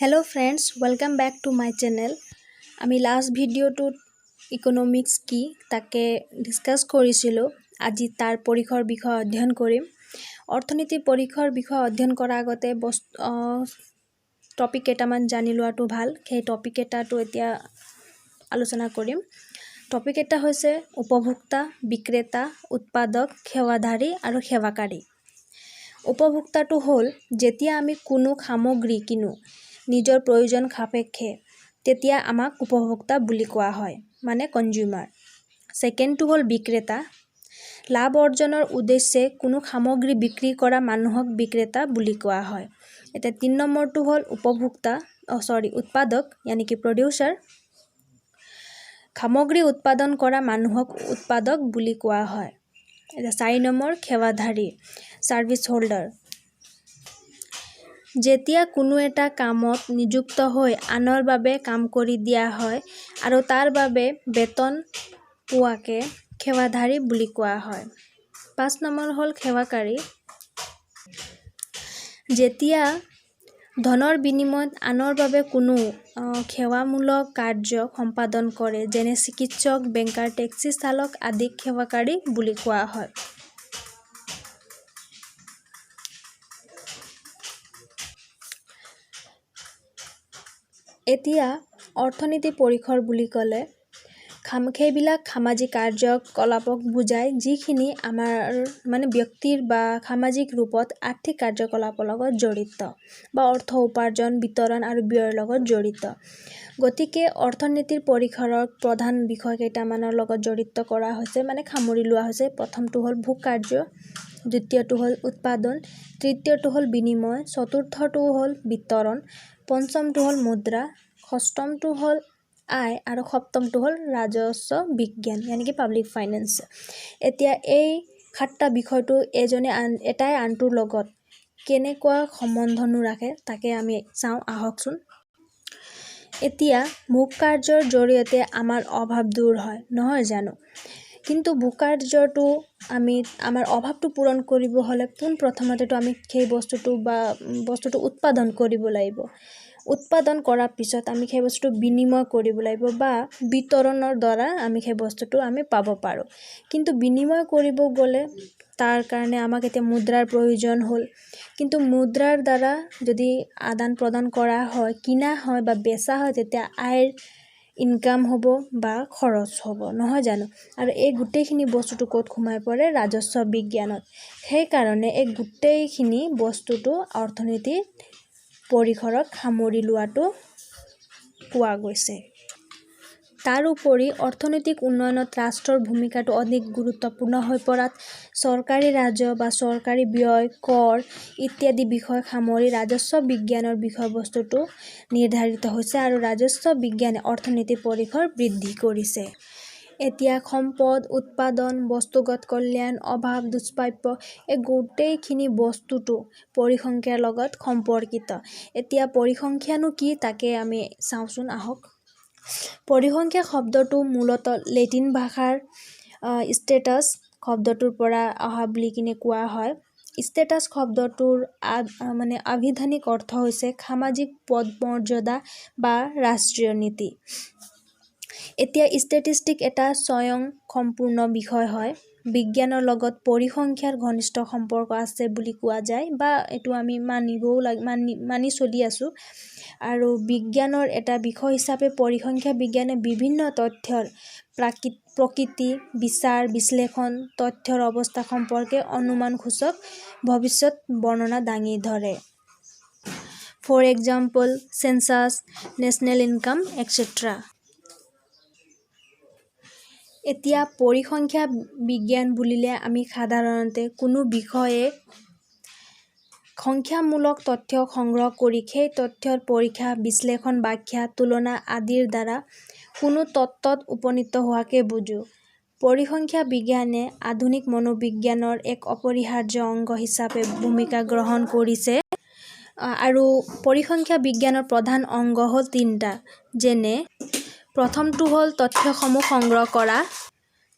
Hello friends, welcome back to my channel. আমি last ভিডিঅ'টোত economics কি তাকে ডিসকাস কৰিছিলোঁ। আজি তাৰ পৰিসৰ বিষয় অধ্যয়ন কৰিম। অৰ্থনীতি পৰিসৰ বিষয় অধ্যয়ন কৰাৰ আগতে টপিক কেইটামান জানি লোৱাটো ভাল। সেই টপিক কেইটাটো এতিয়া আলোচনা কৰিম। টপিক এটা হৈছে উপভোক্তা, বিক্ৰেতা, উৎপাদক, সেৱাধাৰী আৰু সেৱাকাৰী। উপভোক্তাটো হ'ল যেতিয়া আমি কোনো সামগ্ৰী কিনো নিজৰ প্ৰয়োজন সাপেক্ষে তেতিয়া আমাক উপভোক্তা বুলি কোৱা হয়, মানে কনজিউমাৰ। সেকেন্ডটো হ'ল বিক্ৰেতা। লাভ অৰ্জনৰ উদ্দেশ্যে কোনো সামগ্ৰী বিক্ৰী কৰা মানুহক বিক্ৰেতা বুলি কোৱা হয়। এতিয়া 3 নম্বৰটো হ'ল উৎপাদক यानी कि প্ৰডিউচাৰ। সামগ্ৰী উৎপাদন কৰা মানুহক উৎপাদক বুলি কোৱা হয়। এতিয়া 4 নম্বৰ সেৱাধাৰী, সাৰ্ভিস হোল্ডাৰ। যেতিয়া কোনো এটা কামত নিযুক্ত হৈ আনৰ বাবে কাম কৰি দিয়া হয় আৰু তাৰ বাবে বেতন পোৱাকে সেৱাধাৰী বুলি কোৱা হয়। 5 নম্বৰ হ'ল সেৱাকাৰী। যেতিয়া ধনৰ বিনিময়ত আনৰ বাবে কোনো সেৱামূলক কাৰ্য সম্পাদন কৰে, যেনে চিকিৎসক, বেংকাৰ, টেক্সি চালক আদিক সেৱাকাৰী বুলি কোৱা হয়। এতিয়া অৰ্থনীতি পৰিসৰ বুলি ক'লে সেইবিলাক সামাজিক কাৰ্যকলাপক বুজায় যিখিনি আমাৰ ব্যক্তিৰ বা সামাজিক ৰূপত আৰ্থিক কাৰ্যকলাপৰ লগত জড়িত বা অৰ্থ উপাৰ্জন, বিতৰণ আৰু ব্যয়ৰ লগত জড়িত। গতিকে অৰ্থনীতিৰ পৰিসৰৰ প্ৰধান বিষয় কেইটামানৰ লগত জড়িত কৰা হৈছে, সামৰি লোৱা হৈছে। প্ৰথমটো হ'ল ভোগ কাৰ্য, দ্বিতীয়টো হ'ল উৎপাদন, তৃতীয়টো হ'ল বিনিময়, চতুৰ্থটো হ'ল বিতৰণ, পঞ্চমটো হ'ল মুদ্ৰা, ষষ্ঠমটো হ'ল আয় আৰু সপ্তমটো হ'ল ৰাজস্ব বিজ্ঞান यानी कि পাব্লিক ফাইনেন্স। এতিয়া এই 7টা বিষয়টো এটাই আনটোৰ লগত কেনেকুৱা সম্বন্ধনো ৰাখে তাকে আমি চাওঁ, আহকচোন। এতিয়া ভোগ কাৰ্যৰ জৰিয়তে আমাৰ অভাৱ দূৰ হয়, নহয় জানো? কিন্তু ভোগ কাৰ্যটো আমাৰ অভাৱটো পূৰণ কৰিব হ'লে প্ৰথমতেতো আমি সেই বস্তুটো উৎপাদন কৰিব লাগিব। উৎপাদন কৰাৰ পিছত আমি সেই বস্তুটো বিনিময় কৰিব লাগিব বা বিতৰণৰ দ্বাৰা আমি সেই বস্তুটো পাব পাৰোঁ। কিন্তু বিনিময় কৰিব গ'লে তাৰ কাৰণে আমাক এতিয়া মুদ্ৰাৰ প্ৰয়োজন হ'ল। কিন্তু মুদ্ৰাৰ দ্বাৰা যদি আদান প্ৰদান কৰা হয়, কিনা হয় বা বেচা হয়, তেতিয়া আয়ৰ ইনকাম হ'ব বা খৰচ হ'ব, নহয় জানো? আৰু এই গোটেইখিনি বস্তুটো ক'ত সোমাই পৰে? ৰাজস্ব বিজ্ঞানত। সেইকাৰণে এই গোটেইখিনি বস্তুটো অৰ্থনীতিৰ পৰিসৰত সামৰি লোৱাটো পোৱা গৈছে। তাৰোপৰি অৰ্থনৈতিক উন্নয়নত ৰাষ্ট্ৰৰ ভূমিকাটো অধিক গুৰুত্বপূৰ্ণ হৈ পৰাত চৰকাৰী ৰাজহ বা চৰকাৰী ব্যয়, কৰ ইত্যাদি বিষয় সামৰি ৰাজস্ব বিজ্ঞানৰ বিষয়বস্তুটো নিৰ্ধাৰিত হৈছে আৰু ৰাজস্ব বিজ্ঞানে অৰ্থনীতিৰ পৰিসৰ বৃদ্ধি কৰিছে। এতিয়া সম্পদ, উৎপাদন, বস্তুগত কল্যাণ, অভাৱ, দুষ্প্ৰাপ্য এই গোটেইখিনি বস্তুটো পৰিসংখ্যাৰ লগত সম্পৰ্কিত। এতিয়া পৰিসংখ্যানো কি তাকে আমি চাওঁচোন, আহক। পৰিসংখ্যা শব্দটো মূলতঃ লেটিন ভাষাৰ ষ্টেটাছ শব্দটোৰ পৰা অহা বুলি কোৱা হয়। ষ্টেটাছ শব্দটোৰ আভিধানিক অৰ্থ হৈছে সামাজিক পদমৰ্যাদা বা ৰাষ্ট্ৰীয় নীতি। এতিয়া ষ্টেটিষ্টিক এটা স্বয়ংসম্পূৰ্ণ বিষয় হয়। বিজ্ঞানৰ লগত পৰিসংখ্যাৰ ঘনিষ্ঠ সম্পৰ্ক আছে বুলি কোৱা যায় বা এইটো আমি মানি চলি আছোঁ। আৰু বিজ্ঞানৰ এটা বিষয় হিচাপে পৰিসংখ্যা বিজ্ঞানে বিভিন্ন তথ্যৰ প্ৰকৃতি, বিচাৰ, বিশ্লেষণ, তথ্যৰ অৱস্থা সম্পৰ্কে অনুমানসূচক ভৱিষ্যত বৰ্ণনা দাঙি ধৰে। For example, census, national income, etc. এতিয়া পৰিসংখ্যা বিজ্ঞান বুলিলে আমি সাধাৰণতে কোনো বিষয়ে সংখ্যামূলক তথ্য সংগ্ৰহ কৰি সেই তথ্যৰ পৰীক্ষা, বিশ্লেষণ, ব্যাখ্যা, তুলনা আদিৰ দ্বাৰা কোনো তত্ত্বত উপনীত হোৱাকে বুজো। পৰিসংখ্যা বিজ্ঞানে আধুনিক মনোবিজ্ঞানৰ এক অপৰিহাৰ্য অংগ হিচাপে ভূমিকা গ্ৰহণ কৰিছে। আৰু পৰিসংখ্যা বিজ্ঞানৰ প্ৰধান অংগ হ'ল 3টা, যেনে প্ৰথমটো হ'ল তথ্যসমূহ সংগ্ৰহ কৰা,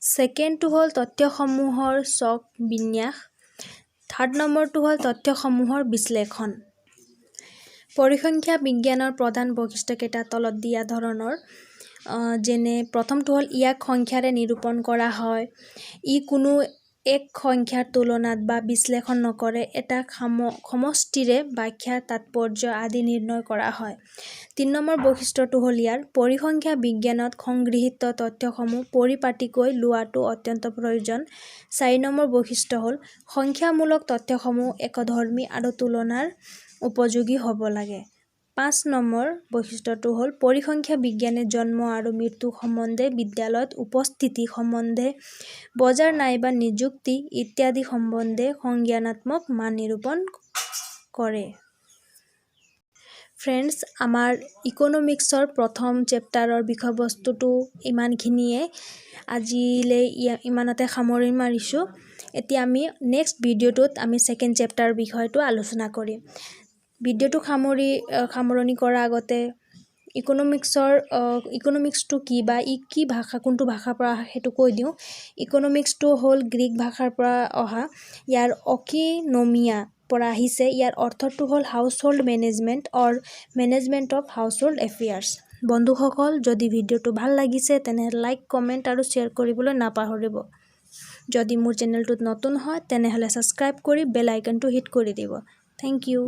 ছেকেণ্ডটো হ'ল তথ্যসমূহৰ ছক বিন্যাস, থাৰ্ড নম্বৰটো হ'ল তথ্যসমূহৰ বিশ্লেষণ। পৰিসংখ্যা বিজ্ঞানৰ প্ৰধান বৈশিষ্ট্যকেইটা তলত দিয়া ধৰণৰ যেনে প্ৰথমটো হ'ল ইয়াক সংখ্যাৰে নিৰূপণ কৰা হয়। ই কোনো এক সংখ্যাৰ তুলনাত বা বিশ্লেষণ নকৰে, এটা সমষ্টিৰে ব্যাখ্যা, তাৎপৰ্য আদি নিৰ্ণয় কৰা হয়। ৩ নম্বৰ বৈশিষ্ট্যটো হ'ল ইয়াৰ পৰিসংখ্যা বিজ্ঞানত সংগৃহীত তথ্যসমূহ পৰিপাটিকৈ লোৱাটো অত্যন্ত প্ৰয়োজন। ৪ নম্বৰ বৈশিষ্ট্য হ'ল সংখ্যামূলক তথ্যসমূহ একধৰ্মী আৰু তুলনাৰ উপযোগী হ'ব লাগে। ৫ নম্বৰ বৈশিষ্ট্যটো হ'ল পৰিসংখ্যা বিজ্ঞানে জন্ম আৰু মৃত্যু সম্বন্ধে, বিদ্যালয়ত উপস্থিতি সম্বন্ধে, বজাৰ নাইবা নিযুক্তি ইত্যাদি সম্বন্ধে সংজ্ঞানাত্মক মান নিৰূপণ কৰে। ফ্ৰেণ্ডছ, আমাৰ ইকনমিক্সৰ প্ৰথম চেপ্টাৰৰ বিষয়বস্তুটো ইমানখিনিয়ে। আজিলৈ ইমানতে সামৰি মাৰিছোঁ। এতিয়া আমি নেক্সট ভিডিঅ'টোত আমি ছেকেণ্ড চেপ্টাৰৰ বিষয়টো আলোচনা কৰিম। ভিডিঅ'টো সামৰণি কৰাৰ আগতে ইকনমিক্সটো কি বা ই কি ভাষা, কোনটো ভাষাৰ পৰা অহা সেইটো কৈ দিওঁ। ইকনমিক্সটো হ'ল গ্ৰীক ভাষাৰ পৰা অহা। ইয়াৰ অকিনমিয়া পৰা আহিছে। ইয়াৰ অৰ্থটো হ'ল household management or management of household affairs. বন্ধুসকল, যদি ভিডিঅ'টো ভাল লাগিছে তেনেহ'লে লাইক, কমেণ্ট আৰু শ্বেয়াৰ কৰিবলৈ নাপাহৰিব। যদি মোৰ চেনেলটোত নতুন হয় তেনেহ'লে ছাবস্ক্ৰাইব কৰি বেল আইকনটো হিট কৰি দিব। Thank U.